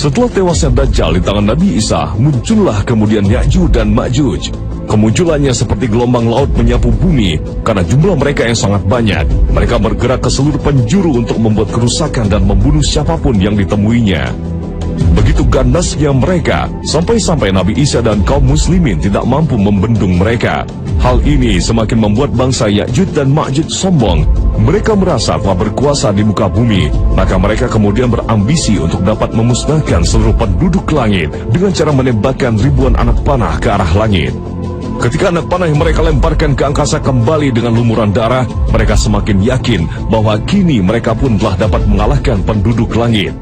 Setelah tewasnya Dajjal di tangan Nabi Isa, muncullah kemudian Ya'juj dan Ma'juj. Kemunculannya seperti gelombang laut menyapu bumi, karena jumlah mereka yang sangat banyak. Mereka bergerak ke seluruh penjuru untuk membuat kerusakan dan membunuh siapapun yang ditemuinya. Begitu ganasnya mereka, sampai-sampai Nabi Isa dan kaum muslimin tidak mampu membendung mereka. Hal ini semakin membuat bangsa Ya'juj dan Ma'juj sombong. Mereka merasa telah berkuasa di muka bumi, maka mereka kemudian berambisi untuk dapat memusnahkan seluruh penduduk langit dengan cara menembakkan ribuan anak panah ke arah langit. Ketika anak panah yang mereka lemparkan ke angkasa kembali dengan lumuran darah, mereka semakin yakin bahwa kini mereka pun telah dapat mengalahkan penduduk langit.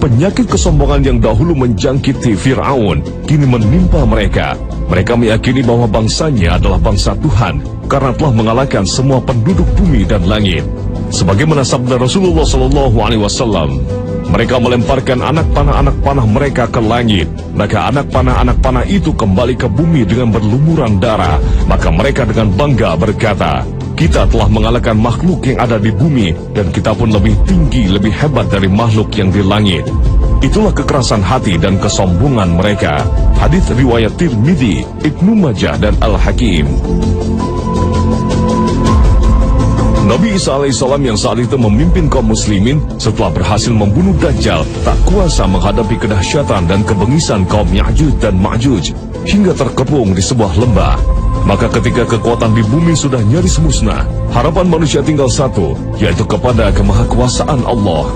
Penyakit kesombongan yang dahulu menjangkiti Fir'aun kini menimpa mereka. Mereka meyakini bahwa bangsanya adalah bangsa Tuhan karena telah mengalahkan semua penduduk bumi dan langit. Sebagaimana sabda Rasulullah SAW, mereka melemparkan anak panah mereka ke langit, maka anak panah itu kembali ke bumi dengan berlumuran darah. Maka mereka dengan bangga berkata, kita telah mengalahkan makhluk yang ada di bumi, dan kita pun lebih tinggi, lebih hebat dari makhluk yang di langit. Itulah kekerasan hati dan kesombongan mereka. Hadits riwayat Tirmidzi, Ibnu Majah, dan Al-Hakim. Nabi Isa alaihissalam yang saat itu memimpin kaum muslimin setelah berhasil membunuh Dajjal tak kuasa menghadapi kedahsyatan dan kebengisan kaum Ya'juj dan Ma'juj hingga terkepung di sebuah lembah. Maka ketika kekuatan di bumi sudah nyaris musnah, harapan manusia tinggal satu, yaitu kepada kemahakuasaan Allah.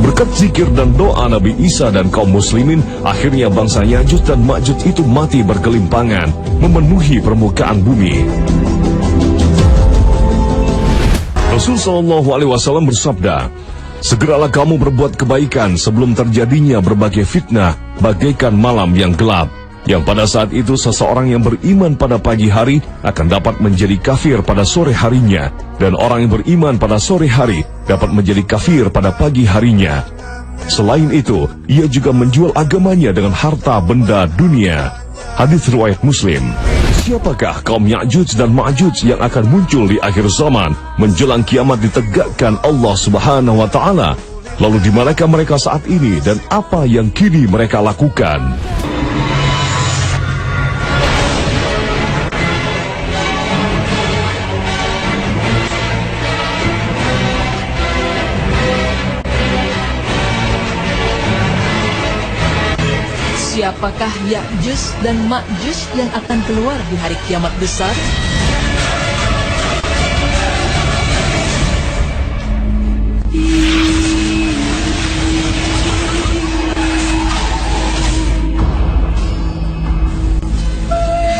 Berkat zikir dan doa Nabi Isa dan kaum muslimin, akhirnya bangsa Ya'juj dan Ma'juj itu mati bergelimpangan, memenuhi permukaan bumi. Rasul SAW bersabda, segeralah kamu berbuat kebaikan sebelum terjadinya berbagai fitnah bagaikan malam yang gelap, yang pada saat itu seseorang yang beriman pada pagi hari akan dapat menjadi kafir pada sore harinya, dan orang yang beriman pada sore hari dapat menjadi kafir pada pagi harinya. Selain itu, ia juga menjual agamanya dengan harta benda dunia. Hadits riwayat Muslim. Siapakah kaum Ya'juj dan Ma'juj yang akan muncul di akhir zaman menjelang kiamat ditegakkan Allah Subhanahu wa Ta'ala? Lalu di manakah mereka saat ini dan apa yang kini mereka lakukan? Siapakah Ya'juj dan Ma'juj yang akan keluar di hari kiamat besar?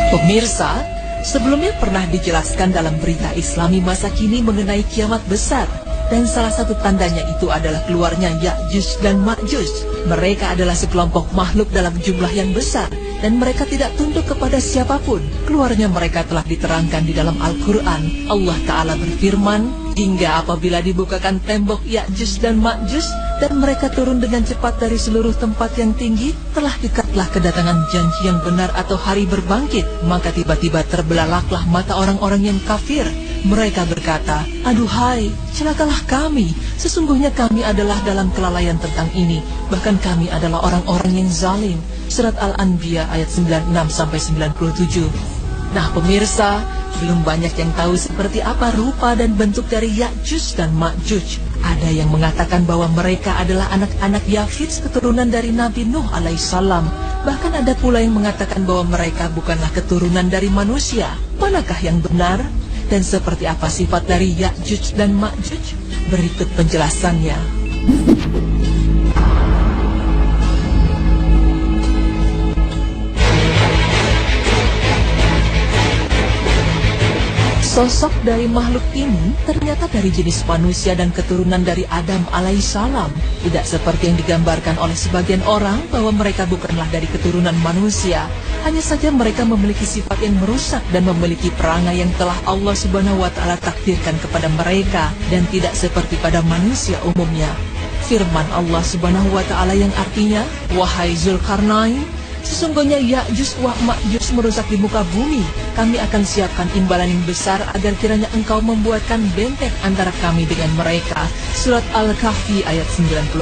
Pemirsa, sebelumnya pernah dijelaskan dalam berita Islami masa kini mengenai kiamat besar. Dan salah satu tandanya itu adalah keluarnya Ya'juj dan Ma'juj. Mereka adalah sekelompok makhluk dalam jumlah yang besar, dan mereka tidak tunduk kepada siapapun. Keluarnya mereka telah diterangkan di dalam Al-Quran. Allah Ta'ala berfirman, hingga apabila dibukakan tembok Ya'juj dan Ma'juj, dan mereka turun dengan cepat dari seluruh tempat yang tinggi, telah dekatlah kedatangan janji yang benar atau hari berbangkit. Maka tiba-tiba terbelalaklah mata orang-orang yang kafir. Mereka berkata, aduhai, celakalah kami. Sesungguhnya kami adalah dalam kelalaian tentang ini. Bahkan kami adalah orang-orang yang zalim. Surat Al-Anbiya ayat 96-97. Nah pemirsa, belum banyak yang tahu seperti apa rupa dan bentuk dari Ya'juj dan Ma'juj. Ada yang mengatakan bahwa mereka adalah anak-anak Yafits, keturunan dari Nabi Nuh alaihissalam. Bahkan ada pula yang mengatakan bahwa mereka bukanlah keturunan dari manusia. Manakah yang benar? Dan seperti apa sifat dari Ya'juj dan Ma'juj? Berikut penjelasannya. Sosok dari makhluk ini ternyata dari jenis manusia dan keturunan dari Adam alaihissalam. Tidak seperti yang digambarkan oleh sebagian orang bahwa mereka bukanlah dari keturunan manusia. Hanya saja mereka memiliki sifat yang merusak dan memiliki perangai yang telah Allah Subhanahu wa Ta'ala takdirkan kepada mereka, dan tidak seperti pada manusia umumnya. Firman Allah Subhanahu wa Ta'ala yang artinya, wahai Zulkarnain, sesungguhnya Ya'juj wa Ma'juj merusak di muka bumi. Kami akan siapkan imbalan yang besar agar kiranya engkau membuatkan benteng antara kami dengan mereka. Surat Al-Kahfi ayat 94.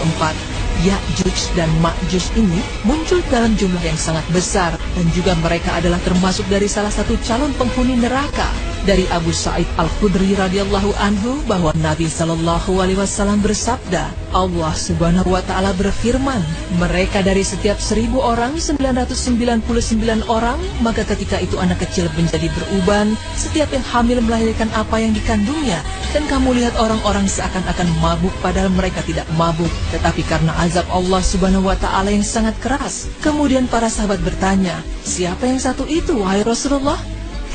Ya'juj dan Ma'juj ini muncul dalam jumlah yang sangat besar dan juga mereka adalah termasuk dari salah satu calon penghuni neraka. Dari Abu Sa'id Al-Khudri radhiyallahu anhu bahwa Nabi sallallahu alaihi wasallam bersabda, Allah Subhanahu wa taala berfirman, mereka dari setiap 1000 orang 999 orang, maka ketika itu anak kecil menjadi beruban, setiap yang hamil melahirkan apa yang dikandungnya, dan kamu lihat orang-orang seakan-akan mabuk padahal mereka tidak mabuk, tetapi karena azab Allah Subhanahu wa taala yang sangat keras. Kemudian para sahabat bertanya, siapa yang satu itu wahai Rasulullah?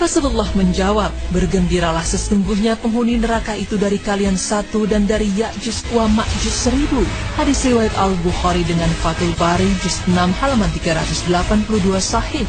Rasulullah menjawab, bergembiralah sesungguhnya penghuni neraka itu dari kalian satu dan dari Ya'juj wa Ma'juj 1000. Hadis riwayat Al-Bukhari dengan Fathul Bari juz 6 halaman 382 sahih.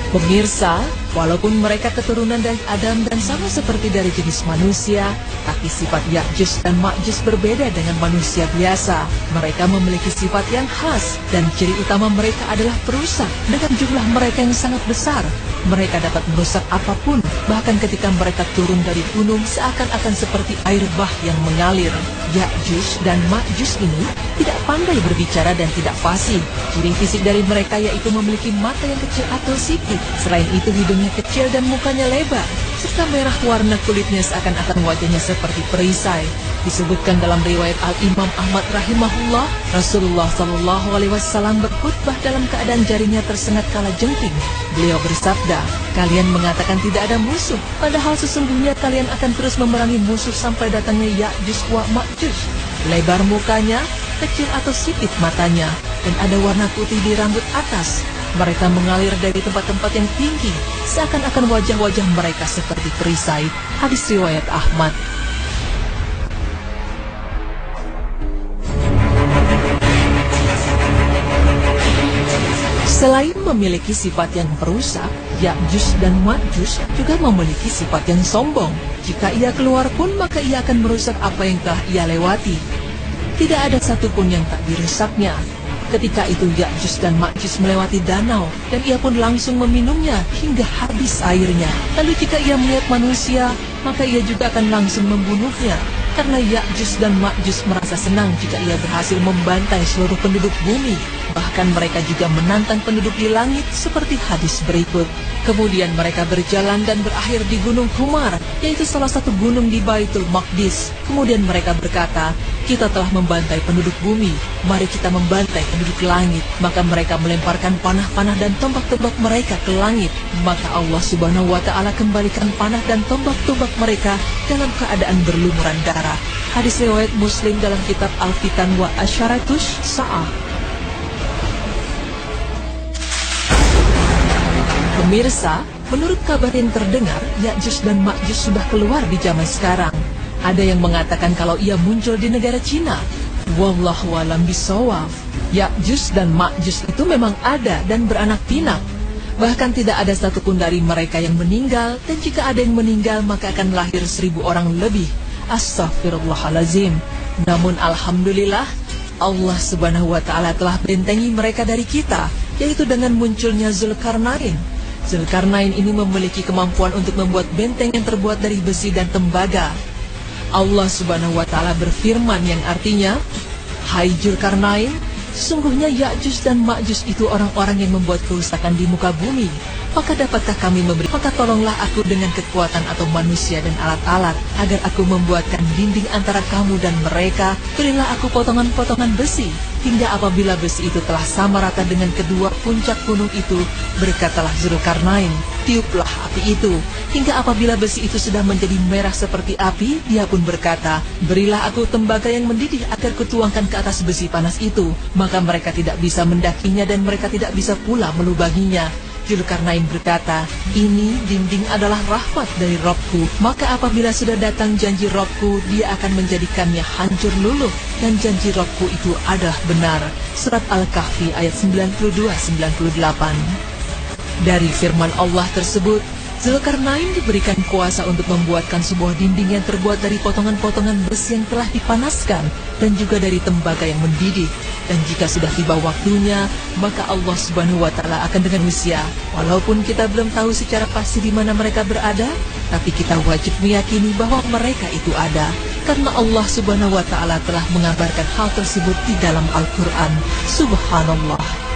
Pemirsa, walaupun mereka keturunan dari Adam dan sama seperti dari jenis manusia, tapi sifat Ya'juj dan Ma'juj berbeda dengan manusia biasa. Mereka memiliki sifat yang khas dan ciri utama mereka adalah perusak. Dengan jumlah mereka yang sangat besar, mereka dapat merusak apapun, bahkan ketika mereka turun dari gunung seakan-akan seperti air bah yang mengalir. Ya'juj dan Ma'juj ini tidak pandai berbicara dan tidak fasih. Ciri fisik dari mereka yaitu memiliki mata yang kecil atau sipit. Selain itu hidungnya kecil dan mukanya lebar, serta merah warna kulitnya seakan-akan wajahnya seperti perisai. Disebutkan dalam riwayat Al-Imam Ahmad rahimahullah, Rasulullah sallallahu alaihi wasallam berkhutbah dalam keadaan jarinya tersengat kala jengking. Beliau bersabda, kalian mengatakan tidak ada musuh, padahal sesungguhnya kalian akan terus memerangi musuh sampai datangnya Ya'juj wa Ma'juj. Lebar mukanya, kecil atau sipit matanya, dan ada warna putih di rambut atas. Mereka mengalir dari tempat-tempat yang tinggi, seakan-akan wajah-wajah mereka seperti perisai. Hadis riwayat Ahmad. Selain memiliki sifat yang perusak, Ya'juj dan Ma'juj juga memiliki sifat yang sombong. Jika ia keluar pun, maka ia akan merusak apa yang telah ia lewati. Tidak ada satupun yang tak dirusaknya. Ketika itu Ya'juj dan Ma'juj melewati danau, dan ia pun langsung meminumnya hingga habis airnya. Lalu jika ia melihat manusia, maka ia juga akan langsung membunuhnya. Karena Ya'juj dan Ma'juj merasa senang jika ia berhasil membantai seluruh penduduk bumi. Bahkan mereka juga menantang penduduk di langit seperti hadis berikut. Kemudian mereka berjalan dan berakhir di Gunung Humar, yaitu salah satu gunung di Baitul Maqdis. Kemudian mereka berkata, kita telah membantai penduduk bumi, mari kita membantai penduduk langit. Maka mereka melemparkan panah-panah dan tombak-tombak mereka ke langit. Maka Allah Subhanahu wa taala kembalikan panah dan tombak-tombak mereka dalam keadaan berlumuran darah. Hadis riwayat Muslim dalam kitab Al-Fitan wa Asyaratus Sa'ah. Pemirsa, menurut kabar yang terdengar, Ya'juj dan Ma'juj sudah keluar di zaman sekarang. Ada yang mengatakan kalau ia muncul di negara Cina. Wallahu a'lam bishawab. Ya'juj dan Ma'juj itu memang ada dan beranak pinak. Bahkan tidak ada satupun dari mereka yang meninggal, dan jika ada yang meninggal maka akan lahir 1000 orang lebih. Astaghfirullahalazim. Namun alhamdulillah, Allah Subhanahu wa taala telah bentengi mereka dari kita, yaitu dengan munculnya Zulkarnain. Zulkarnain ini memiliki kemampuan untuk membuat benteng yang terbuat dari besi dan tembaga. Allah Subhanahu wa taala berfirman yang artinya, hai Zulkarnain, sesungguhnya Ya'juj dan Ma'juj itu orang-orang yang membuat kerusakan di muka bumi. Maka dapatkah kami memberi? Maka tolonglah aku dengan kekuatan atau manusia dan alat-alat, agar aku membuatkan dinding antara kamu dan mereka. Berilah aku potongan-potongan besi, hingga apabila besi itu telah sama rata dengan kedua puncak gunung itu, berkatalah Zulkarnain, tiuplah api itu. Hingga apabila besi itu sudah menjadi merah seperti api, dia pun berkata, berilah aku tembaga yang mendidih agar kutuangkan ke atas besi panas itu. Maka mereka tidak bisa mendakinya dan mereka tidak bisa pula melubanginya. Zulkarnain berkata, ini dinding adalah rahmat dari Robku. Maka apabila sudah datang janji Robku, dia akan menjadikannya hancur luluh. Dan janji Robku itu adalah benar. Surat Al-Kahfi ayat 92-98. Dari firman Allah tersebut, Zulkarnain diberikan kuasa untuk membuatkan sebuah dinding yang terbuat dari potongan-potongan besi yang telah dipanaskan dan juga dari tembaga yang mendidih. Dan jika sudah tiba waktunya, maka Allah Subhanahu wa taala akan dengan usia. Walaupun kita belum tahu secara pasti di mana mereka berada, tapi kita wajib meyakini bahwa mereka itu ada. karena Allah Subhanahu wa taala telah mengabarkan hal tersebut di dalam Al-Qur'an. Subhanallah.